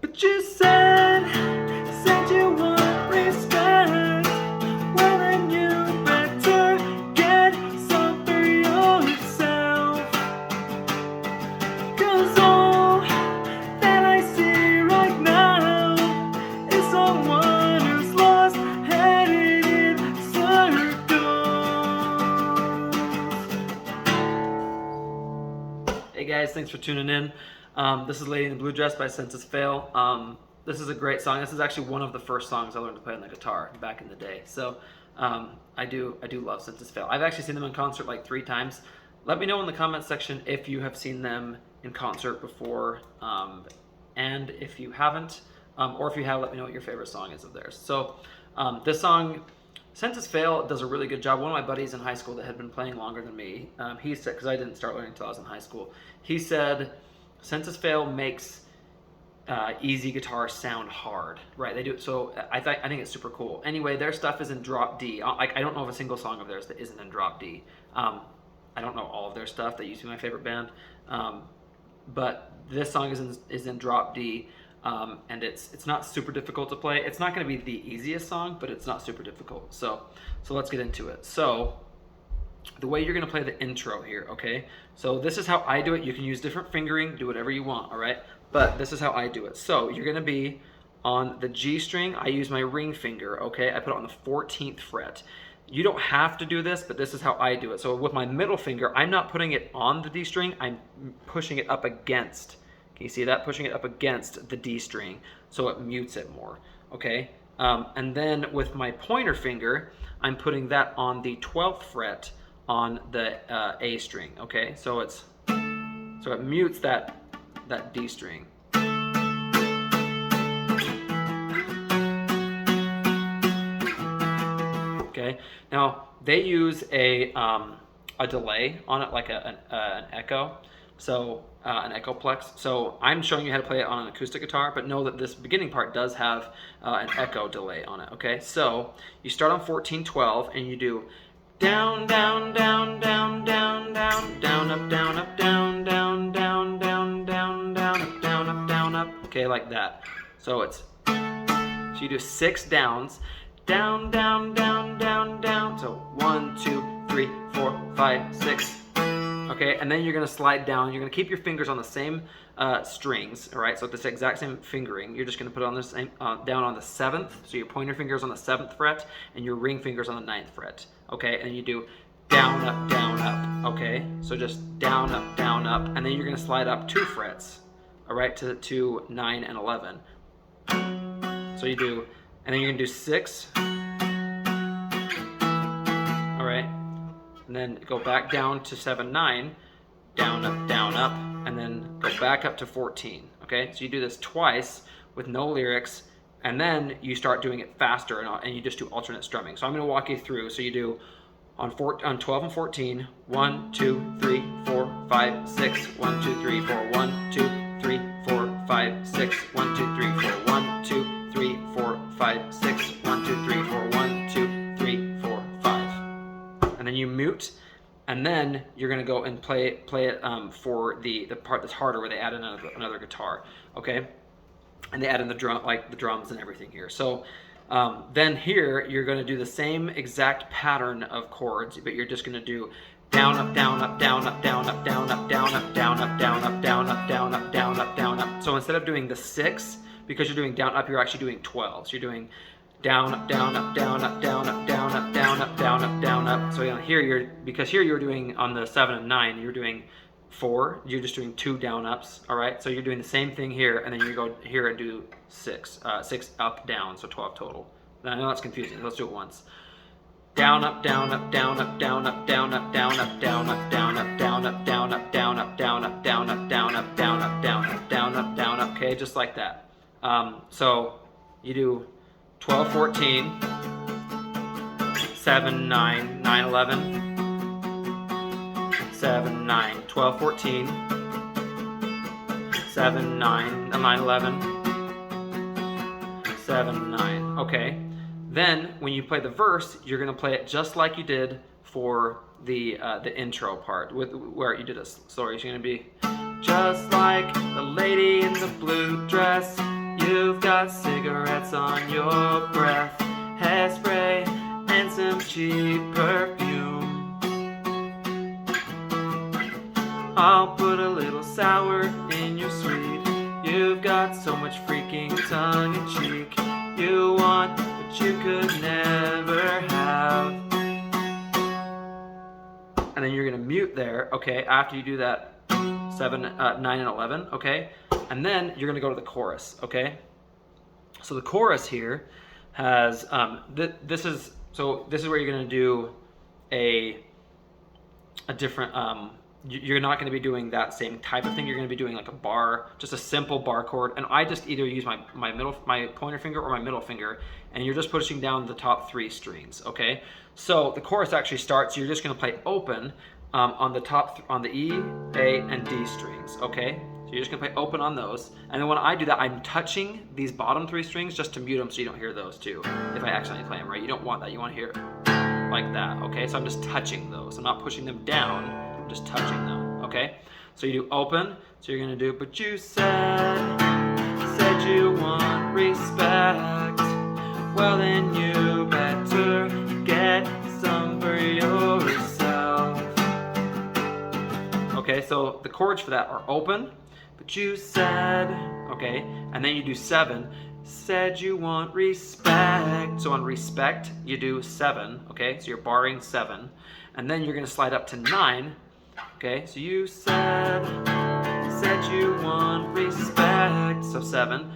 But you said you want respect. Well, then you better get some for yourself. 'Cause all that I see right now is someone who's lost, headed in circles. Hey guys, thanks for tuning in. This is Lady in the Blue Dress by Census Fail. This is a great song. This is actually one of the first songs I learned to play on the guitar back in the day. So I do love Census Fail. I've actually seen them in concert like 3 times. Let me know in the comments section if you have seen them in concert before, and if you haven't, or if you have, let me know what your favorite song is of theirs. So this song, Census Fail, does a really good job. One of my buddies in high school that had been playing longer than me, he said, because I didn't start learning until I was in high school, he said Census Fail makes easy guitar sound hard, right? They do. So I think it's super cool. Anyway, their stuff is in drop D. I don't know of a single song of theirs that isn't in drop D. I don't know all of their stuff. They used to be my favorite band, but this song is in drop D, and it's not super difficult to play. It's not going to be the easiest song, but it's not super difficult. So let's get into it. So the way you're going to play the intro here, okay? So this is how I do it. You can use different fingering, do whatever you want, all right? But this is how I do it. So you're going to be on the G string. I use my ring finger, okay? I put it on the 14th fret. You don't have to do this, but this is how I do it. So with my middle finger, I'm not putting it on the D string. I'm pushing it up against. Can you see that? Pushing it up against the D string, so it mutes it more, okay? And then with my pointer finger, I'm putting that on the 12th fret on the A string, okay? So it mutes that D string. Okay. Now they use a delay on it, like an echo, so an echoplex. So I'm showing you how to play it on an acoustic guitar, but know that this beginning part does have an echo delay on it. Okay. So you start on 14/12 and you do down, down, down, down, down, down, down, up, down, up, down, down, down, down, down, down, up, down, up, down, up. Okay, like that. So you do 6 downs, down, down, down, down, down. So 1, 2, 3, 4, 5, 6. Okay, and then you're gonna slide down. You're gonna keep your fingers on the same strings, all right? So this exact same fingering. You're just gonna put it on the same down on the 7th. So your pointer finger's on the 7th fret, and your ring finger's on the 9th fret. Okay, and you do down, up, down, up. Okay, so just down, up, and then you're gonna slide up 2 frets, all right, to 9 and 11. So you do, and then you're gonna do 6. All right. And then go back down to 7, 9, down, up, and then go back up to 14, okay? So you do this twice with no lyrics, and then you start doing it faster, and you just do alternate strumming. So I'm gonna walk you through. So you do on 12 and 14, 1, 2, 3, 4, 5, 6, 1, 2, 3, 4, 1, 2, 3, 4, 5, 6, 1, 2, 3, 4, 1, 2, 3, 4, 5, 6, 1, 2, 3, 4, 1, 2, 3, 4, 5. And then you mute, and then you're gonna go and play it for the part that's harder, where they add another guitar, okay? And they add in the drums and everything here. So then here you're gonna do the same exact pattern of chords, but you're just gonna do down, up, down, up, down, up, down, up, down, up, down, up, down, up, down, up, down, up, down, up, down, up, down, up. So instead of doing the 6, because you're doing down, up, you're actually doing 12. So you're doing down, up, down, up, down, up, down, up, down, up, down, up, down, up, down, up. So here because here you're doing on the 7 and 9, you're doing 4. You're just doing 2 down ups. All right. So you're doing the same thing here, and then you go here and do 6 up, down. So 12 total. I know that's confusing. Let's do it once. Down, up, down, up, down, up, down, up, down, up, down, up, down, up, down, up, down, up, down, up, down, up, down, up, down, up, down, up, down, up, down, up, down, up, down, up. Okay, just like that. So you do 12, 14, 7, 9, 9, 11, 7, 9, 12, 14, 7, 9, 9, 11, 7, 9. Okay. Then when you play the verse, you're going to play it just like you did for the intro part, where you did a story. It's going to be just like the lady in the blue dress. You've got cigarettes on your breath, hairspray, and some cheap perfume. I'll put a little sour in your sweet. You've got so much freaking tongue-in-cheek. You want what you could never have. And then you're gonna mute there, okay, after you do that 7, 9, and 11, okay? And then you're gonna go to the chorus, okay? So the chorus here has, this is where you're gonna do a different, you're not going to be doing that same type of thing. You're going to be doing like a bar, just a simple bar chord. And I just either use my pointer finger or my middle finger, and you're just pushing down the top 3 strings, okay? So the chorus actually starts, you're just going to play open on the top, on the E, A, and D strings, okay? So you're just going to play open on those. And then when I do that, I'm touching these bottom 3 strings just to mute them so you don't hear those too. If I accidentally play them, right? You don't want that. You want to hear like that, okay? So I'm just touching those. I'm not pushing them down. Just touching them, okay? So you do open, so you're gonna do, but you said you want respect. Well then you better get some for yourself. Okay, so the chords for that are open, but you said, okay, and then you do 7, said you want respect. So on respect, you do 7, okay? So you're barring 7, and then you're gonna slide up to 9. Okay, so you said you want respect, so 7.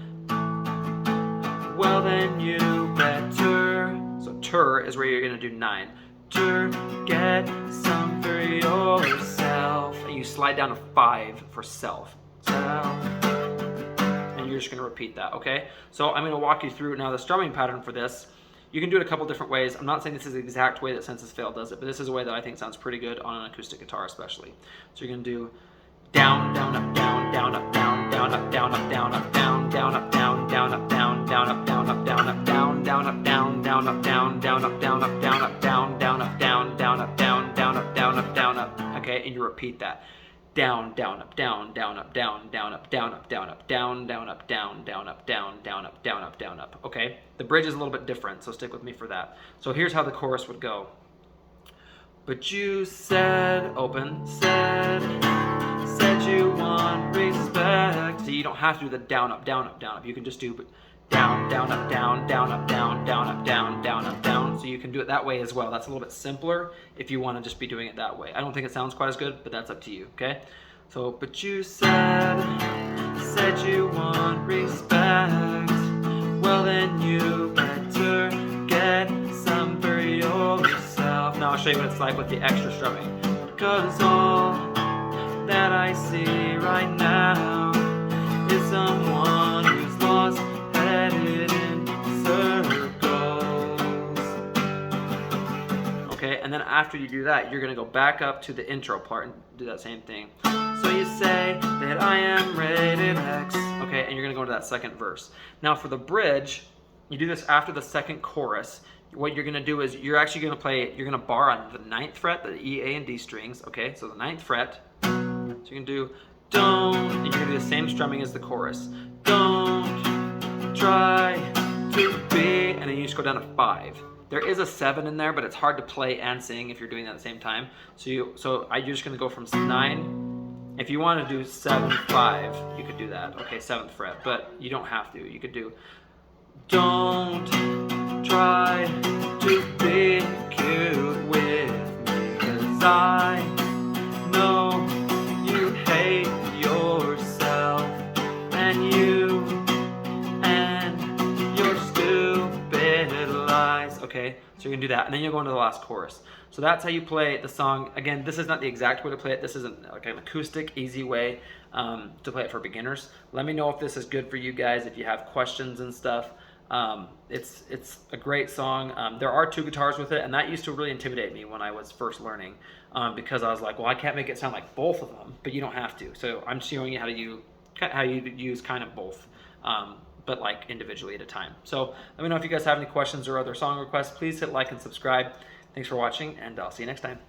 Well then you better, so tur is where you're gonna do 9. Tur, get some for yourself. And you slide down to 5 for self. And you're just gonna repeat that, okay? So I'm gonna walk you through now the strumming pattern for this. You can do it a couple different ways. I'm not saying this is the exact way that Senses Fail does it, but this is a way that I think sounds pretty good on an acoustic guitar especially. So you're going to do down, down, up, down, down, up, down, down, up, down, up, down, up, down, down, up, down, down, up, down, down, up, down, up, down, up, down, down, up, down, down, up, down, down, up, down, up, down, up, down, down, up, down, down, up, down, down, up, down, up, down, up. Okay, and you repeat that. Down, down, up, down, down, up, down, down, up, down, up, down, up, down, down, up, down, down, up, down, down, up, down, up, down, up. Okay? The bridge is a little bit different, so stick with me for that. So here's how the chorus would go. But you said, open, said you want respect. See, you don't have to do the down, up, down, up, down, up. You can just do down, down, up, down, down, up, down, down, up, down, down, up, down. So you can do it that way as well. That's a little bit simpler if you want to just be doing it that way. I don't think it sounds quite as good, but that's up to you, okay? So, but you said you want respect. Well then you better get some for yourself. Now I'll show you what it's like with the extra strumming. Cause all that I see right now is someone who's lost, headed in circles. Okay, and then after you do that, you're gonna go back up to the intro part and do that same thing. So you say that I am rated X. Okay, and you're gonna go into that second verse. Now for the bridge, you do this after the second chorus. What you're gonna do is you're actually gonna play, you're gonna bar on the 9th fret, the E, A, and D strings. Okay, so the 9th fret. So you can do don't, and you're gonna do the same strumming as the chorus. Don't try to be, and then you just go down to 5. There is a 7 in there, but it's hard to play and sing if you're doing that at the same time. So you're just gonna go from 9. If you want to do 7, 5, you could do that. Okay, 7th fret, but you don't have to. You could do don't try to be cute with me, 'cause I know you hate yourself and you and your stupid lies. Okay, so you're gonna do that, and then you'll go into the last chorus. So that's how you play the song. Again, this is not the exact way to play it. This isn't like an acoustic, easy way to play it for beginners. Let me know if this is good for you guys, if you have questions and stuff. It's a great song. There are 2 guitars with it, and that used to really intimidate me when I was first learning, because I was like, well, I can't make it sound like both of them, but you don't have to. So I'm showing you how you use kind of both, but like individually at a time. So let me know if you guys have any questions or other song requests. Please hit like and subscribe. Thanks for watching, and I'll see you next time.